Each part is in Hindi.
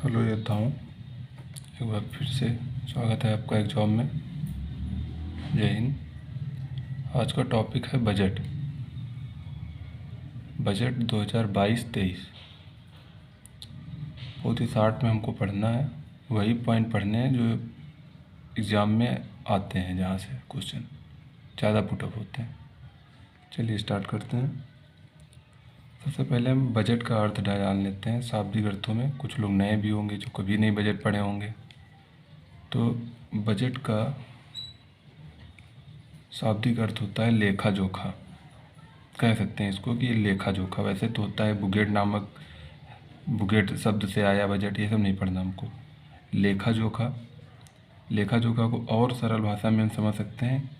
हेलो योद्धाओं, एक बार फिर से स्वागत है आपका एग्जाम में। जय हिंद। आज का टॉपिक है बजट 2022-23। बहुत ही शार्ट में हमको पढ़ना है, वही पॉइंट पढ़ने हैं जो एग्ज़ाम में आते हैं, जहाँ से क्वेश्चन ज़्यादा पुटअप होते हैं। चलिए स्टार्ट करते हैं। सबसे पहले हम बजट का अर्थ जान लेते हैं शाब्दिक अर्थों में। कुछ लोग नए भी होंगे जो कभी नहीं बजट पढ़े होंगे। तो बजट का शाब्दिक अर्थ होता है लेखा जोखा। कह सकते हैं इसको कि ये लेखा जोखा। वैसे तो होता है बुगेट शब्द से आया बजट, ये सब नहीं पढ़ना हमको। लेखा जोखा, लेखा जोखा को और सरल भाषा में हम समझ सकते हैं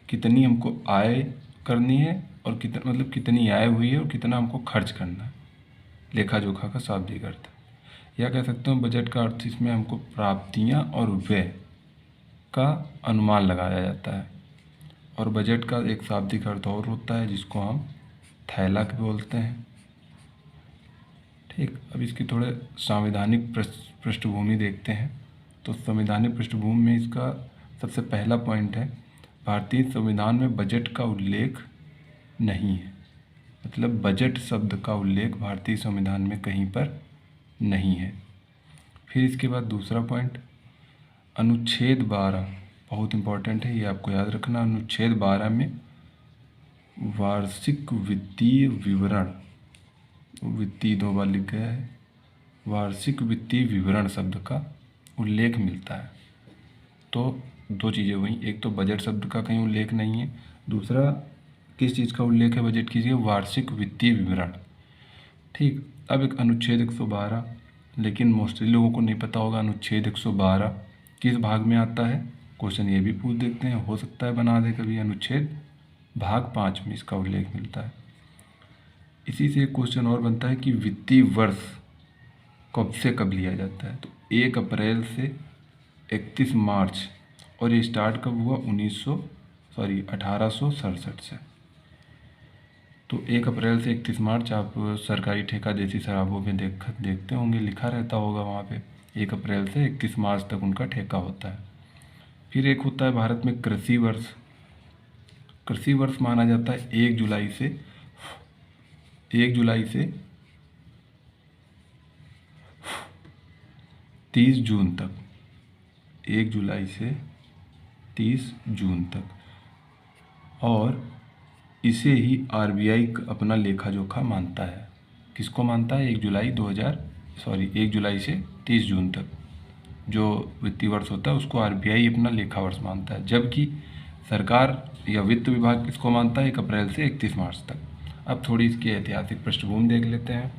कितनी हमको आय करनी है और कितनी आय हुई है और कितना हमको खर्च करना है। लेखा जोखा का शाब्दिक अर्थ। या कह सकते हैं बजट का अर्थ इसमें हमको प्राप्तियां और व्यय का अनुमान लगाया जाता है। और बजट का एक शाब्दिक अर्थ और होता है जिसको हम थैलक बोलते हैं। ठीक, अब इसकी थोड़े संवैधानिक पृष्ठभूमि देखते हैं। तो संवैधानिक पृष्ठभूमि में इसका सबसे पहला पॉइंट है, भारतीय संविधान में बजट का उल्लेख नहीं है। मतलब बजट शब्द का उल्लेख भारतीय संविधान में कहीं पर नहीं है। फिर इसके बाद दूसरा पॉइंट, अनुच्छेद 12 बहुत इंपॉर्टेंट है, ये आपको याद रखना। अनुच्छेद 12 में वार्षिक वित्तीय विवरण, वित्तीय 2 बार लिख गया है, वार्षिक वित्तीय विवरण शब्द का उल्लेख मिलता है। तो दो चीज़ें हुई, एक तो बजट शब्द का कहीं उल्लेख नहीं है, दूसरा किस चीज़ का उल्लेख है बजट की, वार्षिक वित्तीय विवरण। ठीक, अब एक अनुच्छेद 112, लेकिन मोस्टली लोगों को नहीं पता होगा अनुच्छेद 112 किस भाग में आता है। क्वेश्चन ये भी पूछ देखते हैं, हो सकता है बना दे कभी। अनुच्छेद भाग 5 में इसका उल्लेख मिलता है। इसी से एक क्वेश्चन और बनता है कि वित्तीय वर्ष कब से कब लिया जाता है। तो 1 अप्रैल से 31 मार्च, और ये स्टार्ट कब हुआ 1867 से। तो 1 अप्रैल से 31 मार्च आप सरकारी ठेका देसी शराबों में देखते होंगे, लिखा रहता होगा वहाँ पे 1 अप्रैल से 31 मार्च तक उनका ठेका होता है। फिर एक होता है भारत में कृषि वर्ष। कृषि वर्ष माना जाता है 1 जुलाई से 30 जून तक। 1 जुलाई से 30 जून तक। और इसे ही आरबीआई अपना लेखा जोखा मानता है। किसको मानता है? 1 जुलाई से 30 जून तक जो वित्तीय वर्ष होता है उसको आरबीआई अपना लेखा वर्ष मानता है। जबकि सरकार या वित्त विभाग किसको मानता है? 1 अप्रैल से 31 मार्च तक। अब थोड़ी इसकी ऐतिहासिक पृष्ठभूमि देख लेते हैं।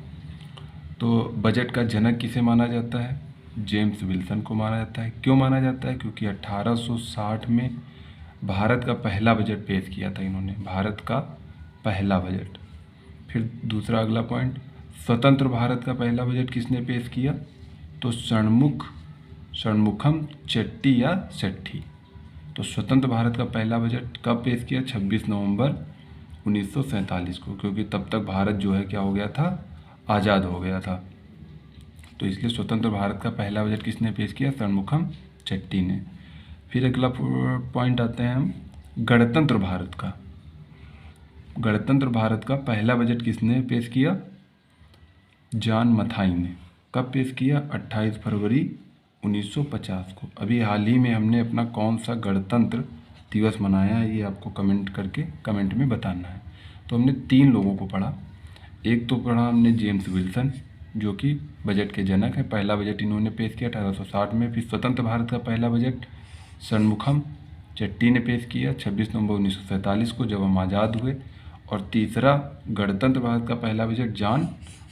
तो बजट का जनक किसे माना जाता है? जेम्स विल्सन को माना जाता है। क्यों माना जाता है? क्योंकि 1860 में भारत का पहला बजट पेश किया था इन्होंने, भारत का पहला बजट। फिर दूसरा अगला पॉइंट, स्वतंत्र भारत का पहला बजट किसने पेश किया? तो षणमुखम चेट्टी या सेट्ठी। तो स्वतंत्र भारत का पहला बजट कब पेश किया? 26 नवंबर 1947 को, क्योंकि तब तक भारत जो है क्या हो गया था? आज़ाद हो गया था। तो इसलिए स्वतंत्र भारत का पहला बजट किसने पेश किया? षणमुखम चेट्टी ने। फिर अगला पॉइंट आते हैं हम गणतंत्र भारत का। गणतंत्र भारत का पहला बजट किसने पेश किया? जॉन मथाई ने। कब पेश किया? 28 फरवरी 1950 को। अभी हाल ही में हमने अपना कौन सा गणतंत्र दिवस मनाया है, ये आपको कमेंट में बताना है। तो हमने 3 लोगों को पढ़ा। एक तो पढ़ा हमने जेम्स विल्सन, जो कि बजट के जनक है। पहला बजट इन्होंने पेश किया 1860 में। फिर स्वतंत्र भारत का पहला बजट षणमुखम चेट्टी ने पेश किया 26 नवंबर 1947 को, जब हम आज़ाद हुए। और तीसरा गणतंत्र भारत का पहला बजट जॉन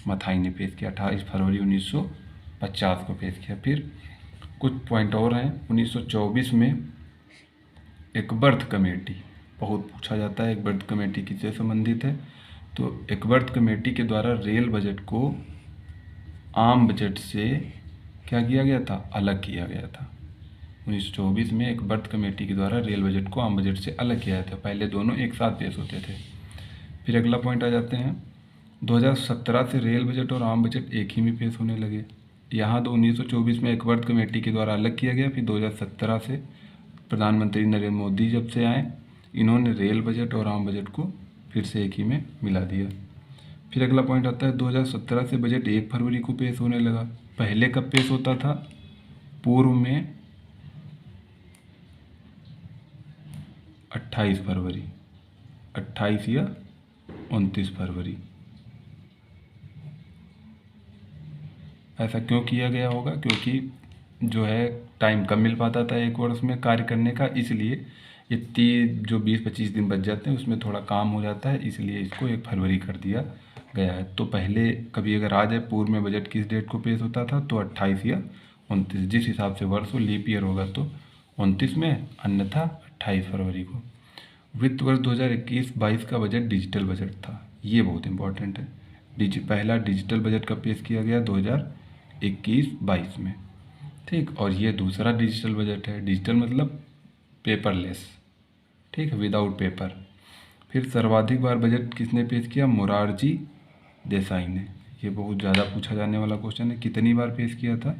मथाई ने पेश किया 28 फरवरी 1950 को पेश किया। फिर कुछ पॉइंट और हैं। 1924 में एकबर्थ कमेटी, बहुत पूछा जाता है एकबर्थ कमेटी किससे संबंधित है। तो एकबर्थ कमेटी के द्वारा रेल बजट को आम बजट से क्या किया गया था? अलग किया गया था। 1924 में एकबर्थ कमेटी के द्वारा रेल बजट को आम बजट से अलग किया था। पहले दोनों एक साथ पेश होते थे। फिर अगला पॉइंट आ जाते हैं 2017 से रेल बजट और आम बजट एक ही में पेश होने लगे। यहाँ तो 1924 में एक वर्ग कमेटी के द्वारा अलग किया गया, फिर 2017 से प्रधानमंत्री नरेंद्र मोदी जब से आए, इन्होंने रेल बजट और आम बजट को फिर से एक ही में मिला दिया। फिर अगला पॉइंट आता है 2017 से बजट 1 फरवरी को पेश होने लगा। पहले कब पेश होता था? पूर्व में 28 फरवरी, 28 या 29 फरवरी। ऐसा क्यों किया गया होगा? क्योंकि जो है टाइम कम मिल पाता था एक वर्ष में कार्य करने का, इसलिए ये जो 20-25 दिन बच जाते हैं उसमें थोड़ा काम हो जाता है, इसलिए इसको 1 फरवरी कर दिया गया है। तो पहले कभी अगर आ जाए पूर्व में बजट किस डेट को पेश होता था, तो 28 या 29, जिस हिसाब से वर्ष हो, लीप ईयर होगा तो 29 में, अन्यथा 28 फरवरी को। वित्त वर्ष 2021-22 का बजट डिजिटल बजट था, ये बहुत इंपॉर्टेंट है। पहला डिजिटल बजट कब पेश किया गया? 2021-22 में, ठीक। और ये दूसरा डिजिटल बजट है। डिजिटल मतलब पेपरलेस, ठीक है, विदाउट पेपर। फिर सर्वाधिक बार बजट किसने पेश किया? मोरारजी देसाई ने। ये बहुत ज़्यादा पूछा जाने वाला क्वेश्चन है। कितनी बार पेश किया था?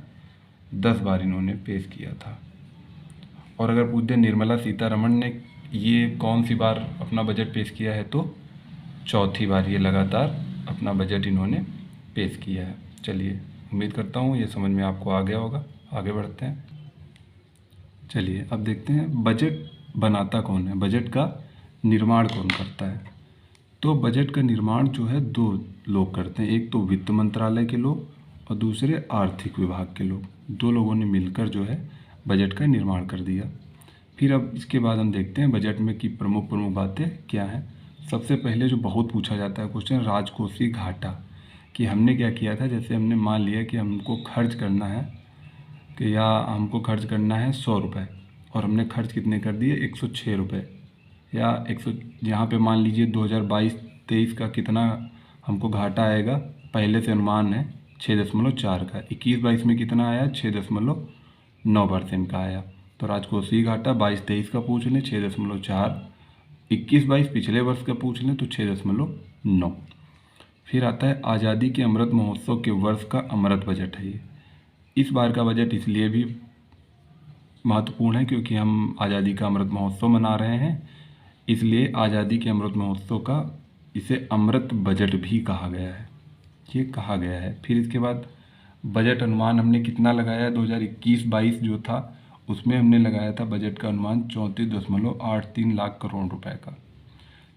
10 बार इन्होंने पेश किया था। और अगर पूछ दे निर्मला सीतारमण ने ये कौन सी बार अपना बजट पेश किया है, तो चौथी बार ये लगातार अपना बजट इन्होंने पेश किया है। चलिए, उम्मीद करता हूँ ये समझ में आपको आ गया होगा। आगे बढ़ते हैं। चलिए अब देखते हैं बजट बनाता कौन है, बजट का निर्माण कौन करता है। तो बजट का निर्माण जो है 2 लोग करते हैं, एक तो वित्त मंत्रालय के लोग और दूसरे आर्थिक विभाग के लोग। 2 लोगों ने मिलकर जो है बजट का निर्माण कर दिया। फिर अब इसके बाद हम देखते हैं बजट में की प्रमुख बातें क्या हैं। सबसे पहले जो बहुत पूछा जाता है क्वेश्चन, राजकोषीय घाटा, कि हमने क्या किया था। जैसे हमने मान लिया कि हमको खर्च करना है कि या हमको खर्च करना है 100 रुपये, और हमने खर्च कितने कर दिए? 106 रुपये, या 100, यहाँ पे मान लीजिए 2022-23 का कितना हमको घाटा आएगा, पहले से अनुमान है 6.4 का। 21-22 में कितना आया? 6.9% का आया। तो राजकोषीय घाटा 22-23 का पूछ लें 6.4, 21-22 पिछले वर्ष का पूछ लें तो 6.9। फिर आता है आज़ादी के अमृत महोत्सव के वर्ष का अमृत बजट है ये। इस बार का बजट इसलिए भी महत्वपूर्ण है क्योंकि हम आज़ादी का अमृत महोत्सव मना रहे हैं, इसलिए आज़ादी के अमृत महोत्सव का इसे अमृत बजट भी कहा गया है, ये कहा गया है। फिर इसके बाद बजट अनुमान हमने कितना लगाया? 2021-22 जो था उसमें हमने लगाया था बजट का अनुमान 34.83 लाख करोड़ रुपए का,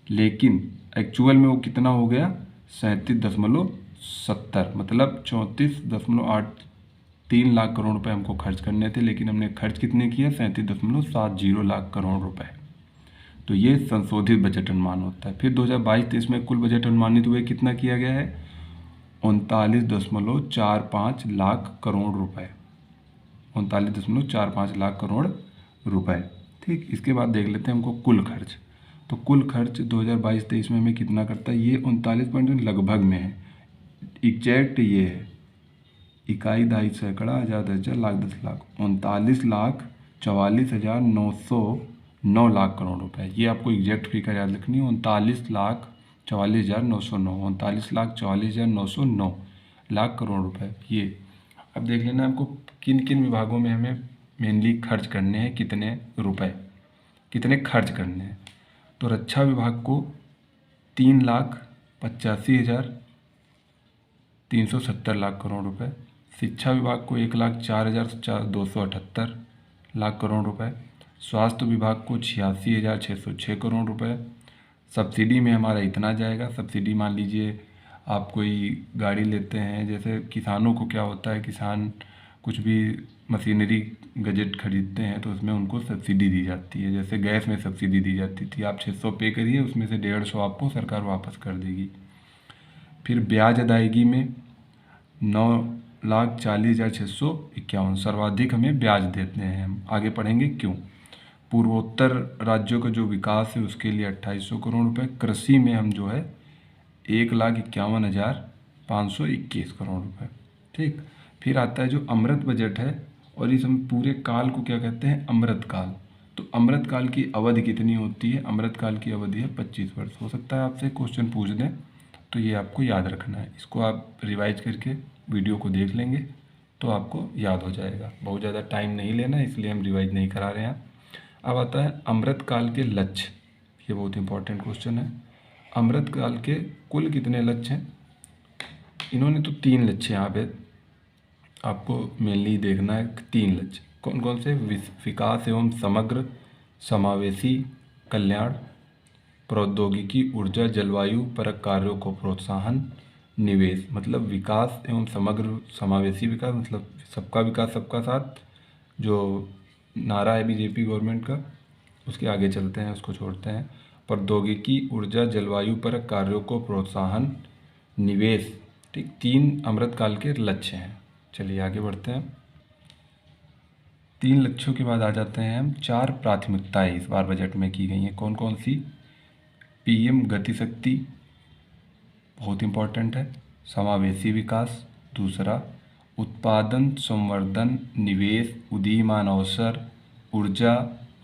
लेकिन एक्चुअल में वो कितना हो गया? 37.70, मतलब 34.83 लाख करोड़ रुपए हमको खर्च करने थे, लेकिन हमने खर्च कितने किए? 37.70 लाख करोड़ रुपए। तो ये संशोधित बजट अनुमान होता है। फिर 2022-23 में कुल बजट अनुमानित हुए कितना किया गया है? 39.45 लाख करोड़ रुपए, 39.45 लाख करोड़ रुपए, ठीक। इसके बाद देख लेते हैं हमको कुल खर्च। तो कुल खर्च 2022-23 में हमें कितना करता है? ये 39 पॉइंट लगभग में है, एग्जैक्ट ये है, इकाई, दहाई, सैकड़ा, हज़ार, 10,000, लाख, 10 लाख, 39,44,909 लाख करोड़ रुपए। ये आपको एग्जैक्ट फिगर याद रखनी है, 39,44,909, 39,44,909 लाख करोड़ रुपए ये। अब देख लेना हमको किन किन विभागों में हमें मेनली खर्च करने हैं, कितने रुपए, कितने खर्च करने हैं। तो रक्षा विभाग को 3,85,370 लाख करोड़ रुपए, शिक्षा विभाग को 1,04,278 लाख करोड़ रुपए, स्वास्थ्य विभाग को 86,606 करोड़ रुपए। सब्सिडी में हमारा इतना जाएगा। सब्सिडी मान लीजिए आप कोई गाड़ी लेते हैं, जैसे किसानों को क्या होता है, किसान कुछ भी मशीनरी गजेट खरीदते हैं तो उसमें उनको सब्सिडी दी जाती है। जैसे गैस में सब्सिडी दी जाती थी, आप 600 पे करिए, उसमें से 150 आपको सरकार वापस कर देगी। फिर ब्याज अदायगी में 9,40,651, सर्वाधिक हमें ब्याज देते हैं हम। आगे पढ़ेंगे क्यों। पूर्वोत्तर राज्यों का जो विकास है उसके लिए 2,800 करोड़ रुपए। कृषि में हम जो है 1,51,521 करोड़ रुपए, ठीक। फिर आता है जो अमृत बजट है, और इस हम पूरे काल को क्या कहते हैं? अमृत काल। तो अमृत काल की अवधि कितनी होती है? अमृत काल की अवधि है 25 वर्ष। हो सकता है आपसे क्वेश्चन पूछ दें तो ये आपको याद रखना है। इसको आप रिवाइज करके वीडियो को देख लेंगे तो आपको याद हो जाएगा। बहुत ज़्यादा टाइम नहीं लेना है, इसलिए हम रिवाइज नहीं करा रहे हैं। अब आता है अमृतकाल के लक्ष्य। ये बहुत इंपॉर्टेंट क्वेश्चन है। अमृतकाल के कुल कितने लक्ष्य हैं? इन्होंने तो 3 लक्ष्य यहाँ पे आपको मेनली देखना है। 3 लक्ष्य कौन कौन से? विकास एवं समग्र समावेशी कल्याण, प्रौद्योगिकी, ऊर्जा, जलवायु परक कार्यों को प्रोत्साहन, निवेश। मतलब विकास एवं समग्र समावेशी विकास, मतलब सबका विकास सबका साथ, जो नारा है बीजेपी गवर्नमेंट का, उसके आगे चलते हैं, उसको छोड़ते हैं। प्रौद्योगिकी, ऊर्जा, जलवायु परक कार्यों को प्रोत्साहन, निवेश। ठीक, 3 अमृतकाल के लक्ष्य हैं। चलिए आगे बढ़ते हैं। 3 लक्ष्यों के बाद आ जाते हैं हम 4 प्राथमिकताएं इस बार बजट में की गई हैं। कौन कौन सी? पीएम गति शक्ति, बहुत इंपॉर्टेंट है। समावेशी विकास दूसरा, उत्पादन, संवर्धन, निवेश, उदीयमान अवसर, ऊर्जा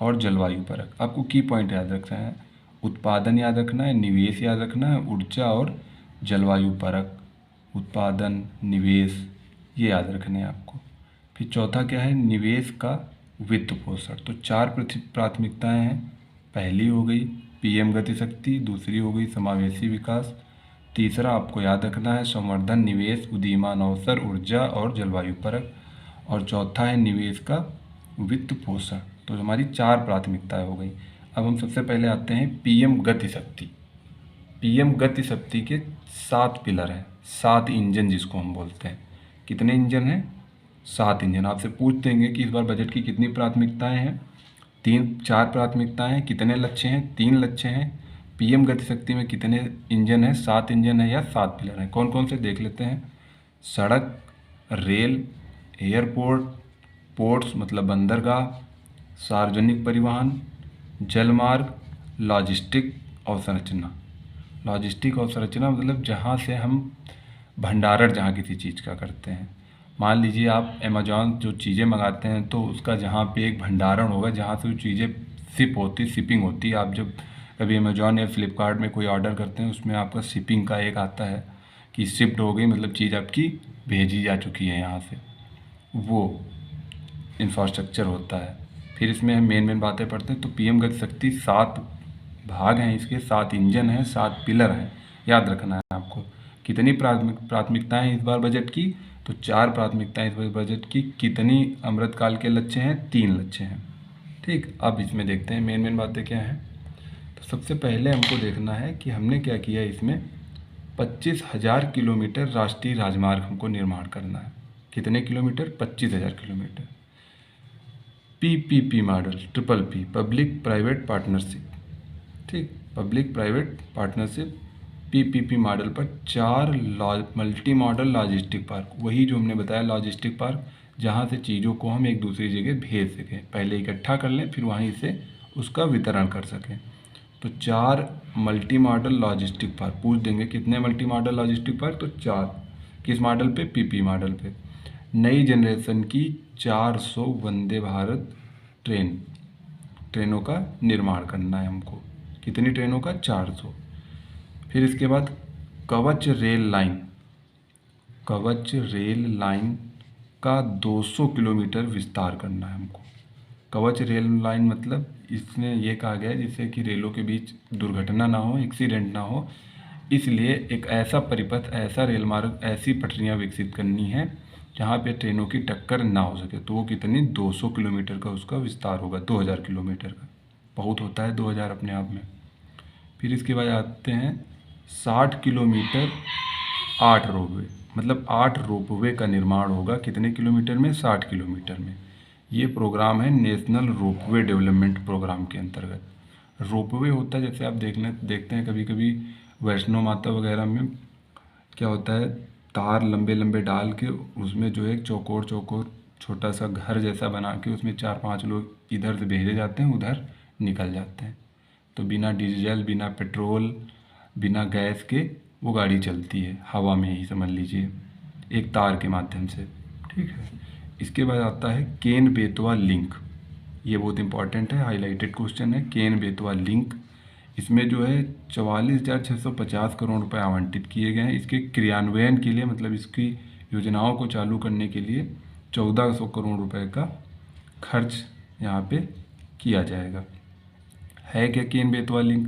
और जलवायु परक। आपको की पॉइंट याद रखना है, उत्पादन याद रखना है, निवेश याद रखना है, ऊर्जा और जलवायु परक। उत्पादन, निवेश, ये याद रखने हैं आपको। फिर चौथा क्या है? निवेश का वित्त पोषण। तो 4 प्राथमिकताएं हैं। पहली हो गई पीएम गति शक्ति, दूसरी हो गई समावेशी विकास, तीसरा आपको याद रखना है संवर्धन, निवेश, उदीयमान अवसर, ऊर्जा और जलवायु परक, और चौथा है निवेश का वित्त पोषण। तो हमारी 4 प्राथमिकताएं हो गई। अब हम सबसे पहले आते हैं पीएम गति शक्ति। पीएम गति शक्ति के 7 पिलर हैं, 7 इंजन जिसको हम बोलते हैं। कितने इंजन हैं? 7 इंजन। आपसे पूछ देंगे कि इस बार बजट की कितनी प्राथमिकताएं हैं? 4 प्राथमिकताएं हैं। कितने लक्ष्य हैं? 3 लक्ष्य हैं। पीएम गति शक्ति में कितने इंजन हैं? 7 इंजन है या 7 पिलर हैं। कौन कौन से देख लेते हैं। सड़क, रेल, एयरपोर्ट, पोर्ट्स मतलब बंदरगाह, सार्वजनिक परिवहन, जलमार्ग, लॉजिस्टिक अवसंरचना। लॉजिस्टिक अवसंरचना मतलब जहाँ से हम भंडारण जहाँ किसी चीज़ का करते हैं। मान लीजिए आप अमेजॉन जो चीज़ें मंगाते हैं तो उसका जहाँ पे एक भंडारण होगा जहाँ से वो चीज़ें शिप होती, शिपिंग होती है। आप जब कभी अमेजॉन या फ्लिपकार्ट में कोई ऑर्डर करते हैं उसमें आपका शिपिंग का एक आता है कि शिफ्ट हो गई, मतलब चीज़ आपकी भेजी जा चुकी है यहाँ से, वो इंफ्रास्ट्रक्चर होता है। फिर इसमें हम मेन बातें पढ़ते हैं। तो पीएम गति शक्ति 7 भाग हैं इसके, 7 इंजन हैं, 7 पिलर हैं, याद रखना है आपको। कितनी प्राथमिकताएं इस बार बजट की? तो 4 प्राथमिकताएं इस बार बजट की। कितनी अमृतकाल के लक्ष्य हैं? 3 लक्ष्य हैं। ठीक, अब इसमें देखते हैं मेन बातें क्या हैं। तो सबसे पहले हमको देखना है कि हमने क्या किया। इसमें 25,000 किलोमीटर राष्ट्रीय राजमार्ग हमको निर्माण करना है। कितने kilometre? 25,000 kilometre. PPP model, triple P, public private partnership. ठीक, public private partnership, PPP model पर 4 मल्टी मॉडल लॉजिस्टिक पार्क। वही जो हमने बताया लॉजिस्टिक पार्क, जहाँ से चीज़ों को हम एक दूसरी जगह भेज सकें, पहले इकट्ठा कर लें फिर वहीं से उसका वितरण कर सकें। तो 4 मल्टी मॉडल लॉजिस्टिक पार्क। पूछ देंगे कितने मल्टी मॉडल लॉजिस्टिक पार्क? तो 4। किस मॉडल पे? पीपी मॉडल पे। नई जनरेशन की 400 वंदे भारत ट्रेनों का निर्माण करना है हमको। कितनी ट्रेनों का? 400। फिर इसके बाद कवच रेल लाइन। कवच रेल लाइन का 200 किलोमीटर विस्तार करना है हमको। कवच रेल लाइन मतलब इसमें ये कहा गया है जिससे कि रेलों के बीच दुर्घटना ना हो, एक्सीडेंट ना हो, इसलिए एक ऐसा परिपथ, ऐसा रेल मार्ग, ऐसी पटरियां विकसित करनी है जहाँ पे ट्रेनों की टक्कर ना हो सके। तो वो कितनी? 200 किलोमीटर का उसका विस्तार होगा। 2000 किलोमीटर का बहुत होता है 2000 अपने आप में। फिर इसके बाद आते हैं 60 किलोमीटर 8 रोपवे, मतलब 8 रोपवे का निर्माण होगा। कितने किलोमीटर में? 60 किलोमीटर में। ये प्रोग्राम है नेशनल रोपवे डेवलपमेंट प्रोग्राम के अंतर्गत। रोपवे होता है, जैसे आप देखते हैं कभी कभी वैष्णो माता वगैरह में क्या होता है, तार लंबे लंबे डाल के उसमें जो है चौकोर छोटा सा घर जैसा बना के उसमें 4-5 लोग इधर से भेजे जाते हैं, उधर निकल जाते हैं। तो बिना डीजल, बिना पेट्रोल, बिना गैस के वो गाड़ी चलती है, हवा में ही समझ लीजिए, एक तार के माध्यम से। ठीक है। इसके बाद आता है केन बेतवा लिंक। ये बहुत इंपॉर्टेंट है, हाईलाइटेड क्वेश्चन है। केन बेतवा लिंक इसमें जो है 44,650 करोड़ रुपए आवंटित किए गए हैं। इसके क्रियान्वयन के लिए, मतलब इसकी योजनाओं को चालू करने के लिए 1400 करोड़ रुपए का खर्च यहाँ पे किया जाएगा। है क्या केन बेतवा लिंक?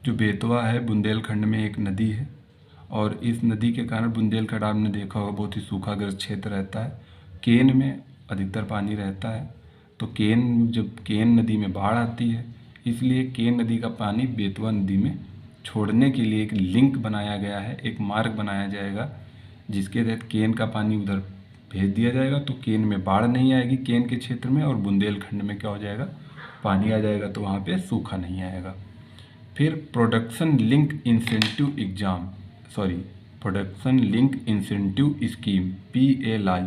जो बेतवा है बुंदेलखंड में एक नदी है, और इस नदी के कारण बुंदेलखंड आपने देखा होगा बहुत ही सूखाग्रस्त क्षेत्र रहता है। केन में अधिकतर पानी रहता है, तो जब केन नदी में बाढ़ आती है, इसलिए केन नदी का पानी बेतवा नदी में छोड़ने के लिए एक लिंक बनाया गया है, एक मार्ग बनाया जाएगा, जिसके तहत केन का पानी उधर भेज दिया जाएगा, तो केन में बाढ़ नहीं आएगी केन के क्षेत्र में, और बुंदेलखंड में क्या हो जाएगा, पानी आ जाएगा, तो वहाँ पे सूखा नहीं आएगा। फिर production link incentive scheme PLI,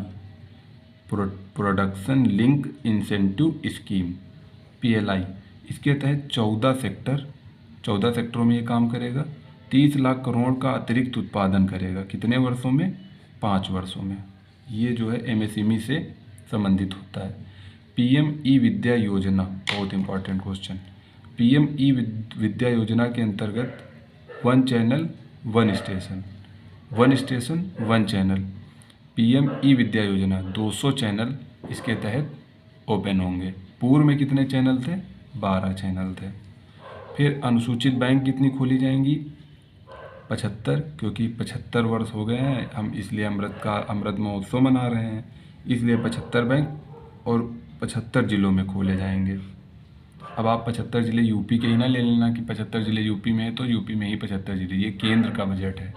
production link incentive scheme PLI, इसके तहत 14 सेक्टरों में ये काम करेगा। 30 लाख करोड़ का अतिरिक्त उत्पादन करेगा। कितने वर्षों में? 5 वर्षों में। ये जो है MSME से संबंधित होता है। PM ई विद्या योजना, बहुत इंपॉर्टेंट क्वेश्चन। PM ई विद्या योजना के अंतर्गत 1 channel 1 station, 1 station 1 channel, PM ई विद्या योजना 200 चैनल इसके तहत ओपन होंगे। पूर्व में कितने चैनल थे? 12 चैनल थे। फिर अनुसूचित बैंक कितनी खोली जाएंगी? 75, क्योंकि 75 वर्ष हो गए हैं हम, इसलिए अमृत महोत्सव मना रहे हैं, इसलिए 75 बैंक और 75 ज़िलों में खोले जाएंगे। अब आप 75 ज़िले यूपी के ही ना ले लेना कि 75 ज़िले यूपी में है तो यूपी में ही 75 ज़िले, ये केंद्र का बजट है।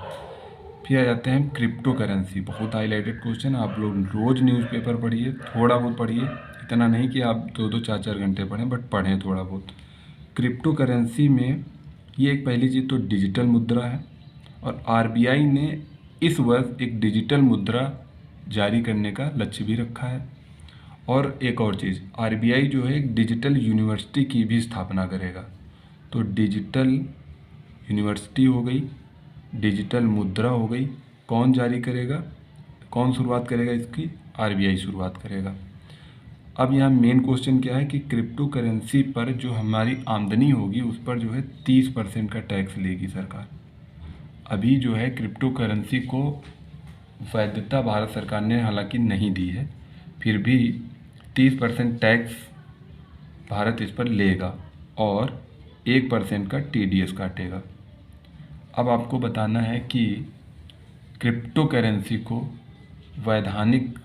फिर आ जाते हैं क्रिप्टो करेंसी, बहुत हाईलाइटेड क्वेश्चन। आप लोग रोज़ न्यूज़पेपर पढ़िए, थोड़ा बहुत पढ़िए, इतना नहीं कि आप 2-2 4-4 घंटे पढ़ें, बट पढ़ें थोड़ा बहुत। क्रिप्टो करेंसी में ये एक पहली चीज़ तो डिजिटल मुद्रा है, और RBI ने इस वर्ष एक डिजिटल मुद्रा जारी करने का लक्ष्य भी रखा है। और एक और चीज़, RBI जो है एक डिजिटल यूनिवर्सिटी की भी स्थापना करेगा। तो डिजिटल यूनिवर्सिटी हो गई, डिजिटल मुद्रा हो गई, कौन जारी करेगा, कौन शुरुआत करेगा इसकी? RBI शुरुआत करेगा। अब यहाँ मेन क्वेश्चन क्या है कि क्रिप्टो करेंसी पर जो हमारी आमदनी होगी उस पर जो है 30% का टैक्स लेगी सरकार। अभी जो है क्रिप्टो करेंसी को वैधता भारत सरकार ने हालांकि नहीं दी है, फिर भी 30% टैक्स भारत इस पर लेगा और 1% का TDS काटेगा। अब आपको बताना है कि क्रिप्टो करेंसी को वैधानिक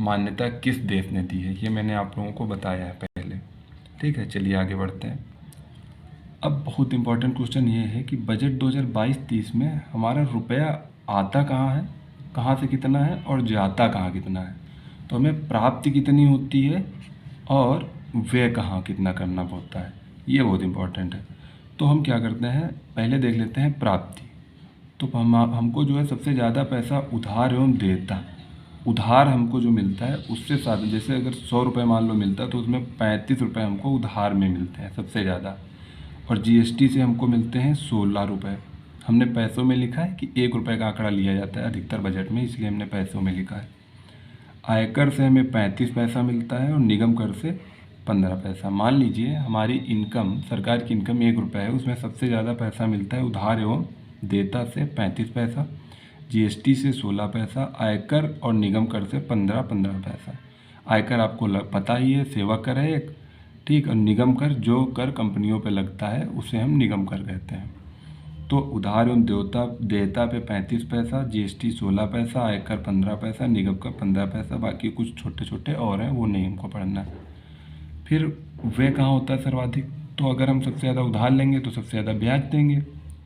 मान्यता किस देश ने दी है, ये मैंने आप लोगों को बताया है पहले। ठीक है, चलिए आगे बढ़ते हैं। अब बहुत इंपॉर्टेंट क्वेश्चन ये है कि बजट 2022-23 में हमारा रुपया आता कहाँ है, कहाँ से कितना है, और जाता कहाँ कितना है। तो हमें प्राप्ति कितनी होती है और व्यय कहाँ कितना करना पड़ता है, ये बहुत इंपॉर्टेंट है। तो हम क्या करते हैं, पहले देख लेते हैं प्राप्ति। तो हमको जो है सबसे ज़्यादा पैसा उधार एवं देयता, उधार हमको जो मिलता है उससे ज़्यादा, जैसे अगर 100 रुपये मान लो मिलता है तो उसमें 35 रुपये हमको उधार में मिलते हैं सबसे ज़्यादा, और GST से हमको मिलते हैं 16 रुपये। हमने पैसों में लिखा है कि 1 रुपये का आंकड़ा लिया जाता है अधिकतर बजट में, इसलिए हमने पैसों में लिखा है। आयकर से हमें 35 पैसा मिलता है और निगम कर से 15 पैसा। मान लीजिए हमारी इनकम, सरकार की इनकम 1 रुपये है, उसमें सबसे ज़्यादा पैसा मिलता है उधार एवं देयता से 35 पैसा, GST से 16 पैसा, आयकर और निगम कर से 15 पैसा। आयकर आपको पता ही है, सेवा कर है एक, ठीक, और निगम कर जो कर कंपनियों पे लगता है उसे हम निगम कर कहते हैं। तो उधार एवं देयता पे 35 पैसा, GST 16 पैसा, आयकर 15 पैसा, निगम का 15 पैसा, बाकी कुछ छोटे छोटे और हैं वो नहीं हमको पढ़ना है। फिर वे कहाँ होता है सर्वाधिक, तो अगर हम सबसे ज़्यादा उधार लेंगे तो सबसे ज़्यादा ब्याज देंगे,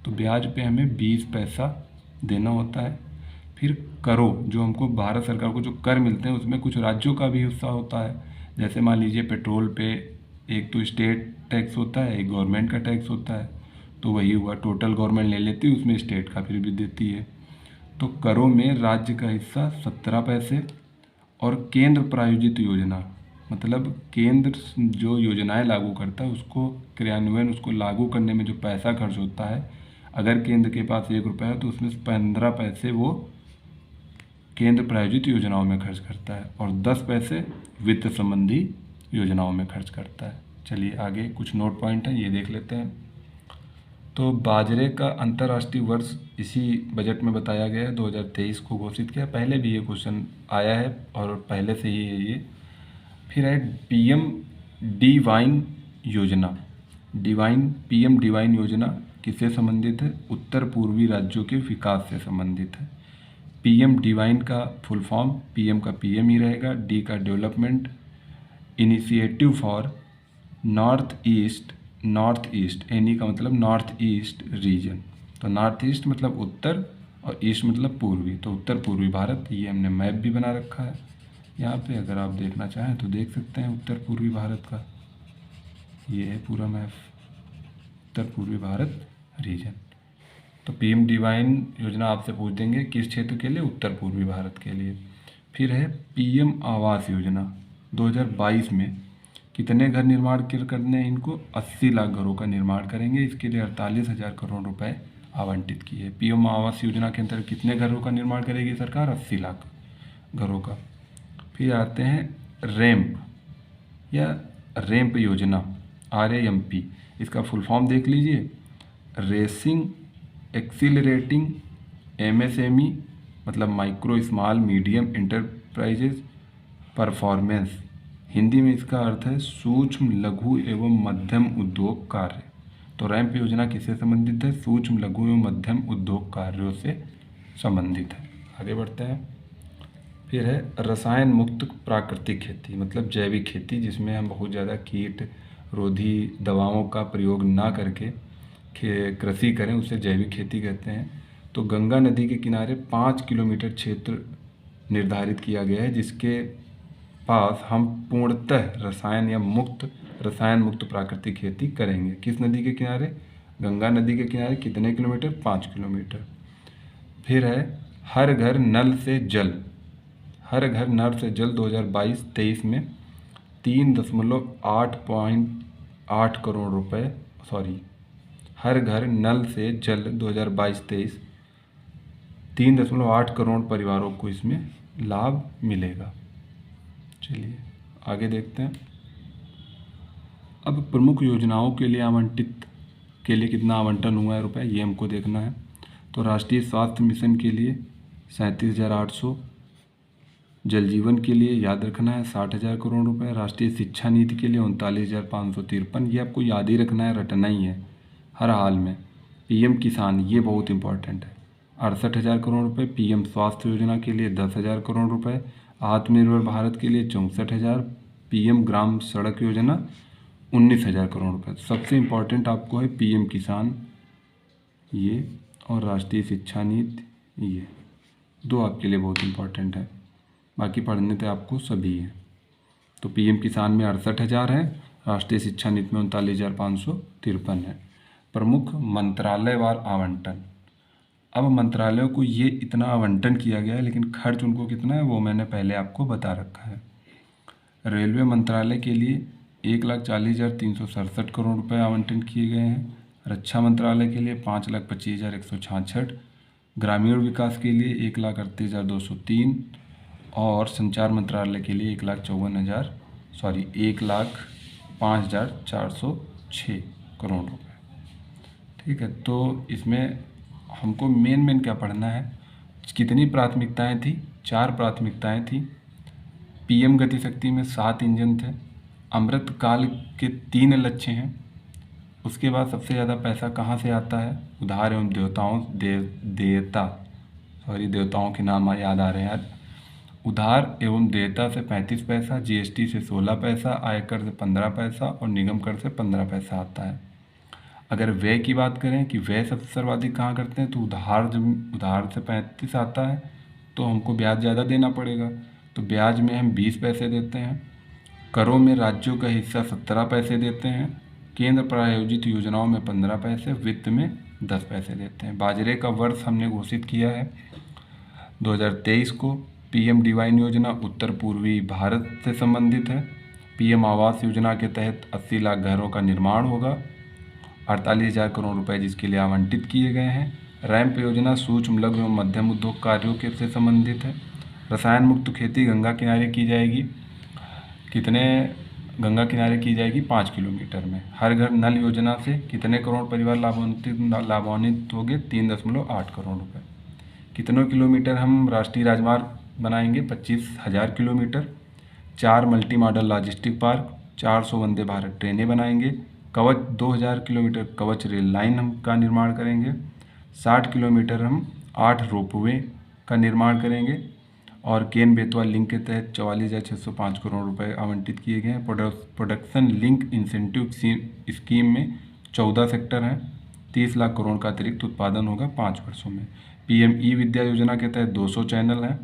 तो ब्याज पे हमें 20 पैसा देना होता है। फिर करों, जो हमको भारत सरकार को जो कर मिलते हैं उसमें कुछ राज्यों का भी हिस्सा होता है। जैसे मान लीजिए पेट्रोल पे एक तो स्टेट टैक्स होता है, एक गवर्नमेंट का टैक्स होता है, तो वही हुआ, टोटल गवर्नमेंट ले लेती है, उसमें स्टेट का फिर भी देती है। तो करों में राज्य का हिस्सा 17 पैसे, और केंद्र प्रायोजित योजना, मतलब केंद्र जो योजनाएं लागू करता है उसको क्रियान्वयन, उसको लागू करने में जो पैसा खर्च होता है, अगर केंद्र के पास 1 रुपया है तो उसमें 15 पैसे वो केंद्र प्रायोजित योजनाओं में खर्च करता है, और 10 पैसे वित्त संबंधी योजनाओं में खर्च करता है। चलिए आगे कुछ नोट पॉइंट हैं, ये देख लेते हैं। तो बाजरे का अंतर्राष्ट्रीय वर्ष इसी बजट में बताया गया है, 2023 को घोषित किया। पहले भी ये क्वेश्चन आया है और पहले से ही है ये। फिर है पीएम डिवाइन योजना। पीएम डिवाइन योजना किससे संबंधित है? उत्तर पूर्वी राज्यों के विकास से संबंधित है। पीएम डिवाइन का फुल फॉर्म, पीएम का पीएम ही रहेगा, डी का development initiative for north east, any का मतलब नॉर्थ ईस्ट रीजन। तो नॉर्थ ईस्ट मतलब उत्तर और ईस्ट मतलब पूर्वी, तो उत्तर पूर्वी भारत। ये हमने मैप भी बना रखा है यहाँ पे, अगर आप देखना चाहें तो देख सकते हैं उत्तर पूर्वी भारत का। ये है पूरा मैप, उत्तर पूर्वी भारत रीजन। तो पीएम डिवाइन योजना आपसे पूछ देंगे किस क्षेत्र के लिए? उत्तर पूर्वी भारत के लिए। फिर है पीएम आवास योजना। 2022 में कितने घर निर्माण करने हैं इनको? 80 लाख घरों का निर्माण करेंगे। इसके लिए 48,000 करोड़ रुपए आवंटित किए। पीएम आवास योजना के अंतर्गत कितने घरों का निर्माण करेगी सरकार? 80 लाख घरों का। फिर आते हैं रैंप योजना, RAMP। इसका फुल फॉर्म देख लीजिए, रेसिंग एक्सीलरेटिंग MSME मतलब micro small medium enterprises performance. Hindi में इसका अर्थ है सूक्ष्म लघु एवं मध्यम उद्योग कार्य। तो रैंप योजना किससे संबंधित है? सूक्ष्म लघु एवं मध्यम उद्योग कार्यों से संबंधित है। आगे बढ़ते हैं। फिर है रसायन मुक्त प्राकृतिक खेती मतलब जैविक खेती, जिसमें हम बहुत ज़्यादा कीट रोधी दवाओं का प्रयोग ना करके कृषि करें, उसे जैविक खेती कहते हैं। तो गंगा नदी के किनारे 5 किलोमीटर क्षेत्र निर्धारित किया गया है, जिसके पास हम पूर्णतः रसायन मुक्त प्राकृतिक खेती करेंगे। किस नदी के किनारे? गंगा नदी के किनारे। कितने किलोमीटर? 5 किलोमीटर। फिर है हर घर नल से जल 2022-23 में 3.8 करोड़ रुपए, हर घर नल से जल 2022-23 3.8 करोड़ परिवारों को इसमें लाभ मिलेगा। चलिए आगे देखते हैं। अब प्रमुख योजनाओं के लिए कितना आवंटन हुआ है रुपए, ये हमको देखना है। तो राष्ट्रीय स्वास्थ्य मिशन के लिए 37,800, जल जीवन के लिए याद रखना है 60,000 करोड़ रुपए, राष्ट्रीय शिक्षा नीति के लिए 39,553। ये आपको याद ही रखना है, रटना ही है हर हाल में। पीएम किसान, ये बहुत इंपॉर्टेंट है, 68,000 करोड़ रुपए। पीएम स्वास्थ्य योजना के लिए 10,000 करोड़ रुपए। आत्मनिर्भर भारत के लिए 64,000। पीएम ग्राम सड़क योजना 19,000 करोड़ रुपए। सबसे इम्पोर्टेंट आपको है पीएम किसान ये, और राष्ट्रीय शिक्षा नीति ये, दो आपके लिए बहुत इम्पोर्टेंट है, बाकी पढ़ने तो आपको सभी हैं। तो पीएम किसान में 68,000 है, राष्ट्रीय शिक्षा नीति में 39,553 है। प्रमुख मंत्रालयवार आवंटन। अब मंत्रालयों को ये इतना आवंटन किया गया है, लेकिन खर्च उनको कितना है वो मैंने पहले आपको बता रखा है। रेलवे मंत्रालय के लिए 1,40,367 करोड़ रुपए आवंटन किए गए हैं। रक्षा मंत्रालय के लिए 5,25,166, ग्रामीण विकास के लिए 1,38,203 और संचार मंत्रालय के लिए 1,05,406 करोड़ रुपए। ठीक है, तो इसमें हमको मेन क्या पढ़ना है, कितनी प्राथमिकताएं थी? 4 प्राथमिकताएं थी। पीएम गति शक्ति में 7 इंजन थे। अमृत काल के 3 लक्ष्य हैं। उसके बाद सबसे ज़्यादा पैसा कहाँ से आता है? उधार एवं देवताओं के नाम याद आ रहे हैं यार। उधार एवं देयता से 35 पैसा, जीएसटी से 16 पैसा, आयकर से 15 पैसा और निगम कर से 15 पैसा आता है। अगर व्यय की बात करें कि व्यय सबसे सर्वाधिक कहाँ करते हैं, तो उधार से 35 आता है, तो हमको ब्याज ज़्यादा देना पड़ेगा, तो ब्याज में हम 20 पैसे देते हैं। करों में राज्यों का हिस्सा 17 पैसे देते हैं। केंद्र प्रायोजित योजनाओं में 15 पैसे, वित्त में 10 पैसे देते हैं। बाजरे का वर्ष हमने घोषित किया है 2023 को। पीएम डिवाइन योजना उत्तर पूर्वी भारत से संबंधित है। पीएम आवास योजना के तहत 80 लाख घरों का निर्माण होगा, 48,000 करोड़ रुपए जिसके लिए आवंटित किए गए हैं। रैंप योजना सूक्ष्म लघु एवं मध्यम उद्योग कार्यों के से संबंधित है। रसायन मुक्त खेती गंगा किनारे की जाएगी। कितने गंगा किनारे की जाएगी 5 किलोमीटर में। हर घर नल योजना से कितने करोड़ परिवार लाभान्वित होंगे? 3.8 करोड़ रुपए। कितनों किलोमीटर हम राष्ट्रीय राजमार्ग बनाएंगे? 25,000 kilometre. 4 multi modal logistic park, 400 Vande Bharat ट्रेनें बनाएंगे। कवच 2000 किलोमीटर कवच रेल लाइन हम का निर्माण करेंगे। 60 किलोमीटर हम 8 रोपवे का निर्माण करेंगे। और केन बेतवा लिंक के तहत 44,605 करोड़ रुपए आवंटित किए गए हैं। प्रोडक्शन लिंक इंसेंटिव स्कीम में 14 सेक्टर हैं। 30 लाख करोड़ का अतिरिक्त उत्पादन होगा 5 वर्षों में। पीएम ई विद्या योजना के तहत 200 चैनल हैं।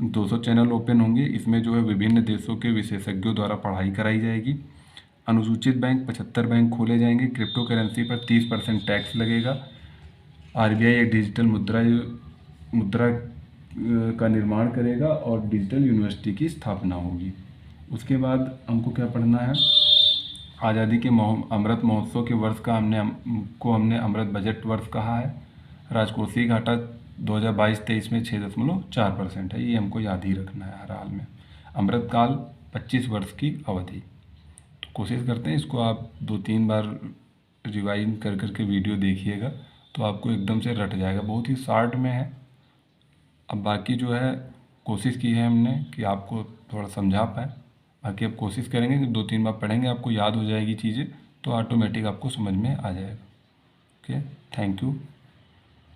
200 चैनल ओपन होंगे। इसमें जो है विभिन्न देशों के विशेषज्ञों द्वारा पढ़ाई कराई जाएगी। अनुसूचित बैंक 75 बैंक खोले जाएंगे। क्रिप्टो करेंसी पर 30% टैक्स लगेगा। आरबीआई एक डिजिटल मुद्रा का निर्माण करेगा और डिजिटल यूनिवर्सिटी की स्थापना होगी। उसके बाद हमको क्या पढ़ना है? आज़ादी के अमृत महोत्सव के वर्ष का हमने अमृत बजट वर्ष कहा है। राजकोषीय घाटा 2022-23 में 6.4% है। ये हमको याद ही रखना है हर हाल में। अमृतकाल 25 वर्ष की अवधि। तो कोशिश करते हैं इसको आप 2-3 बार रिवाइज कर करके वीडियो देखिएगा तो आपको एकदम से रट जाएगा। बहुत ही शॉर्ट में है। अब बाकी जो है कोशिश की है हमने कि आपको थोड़ा समझा पाए। बाकी अब कोशिश करेंगे कि 2-3 बार पढ़ेंगे, आपको याद हो जाएगी चीज़ें, तो ऑटोमेटिक आपको समझ में आ जाएगा। Okay, thank you.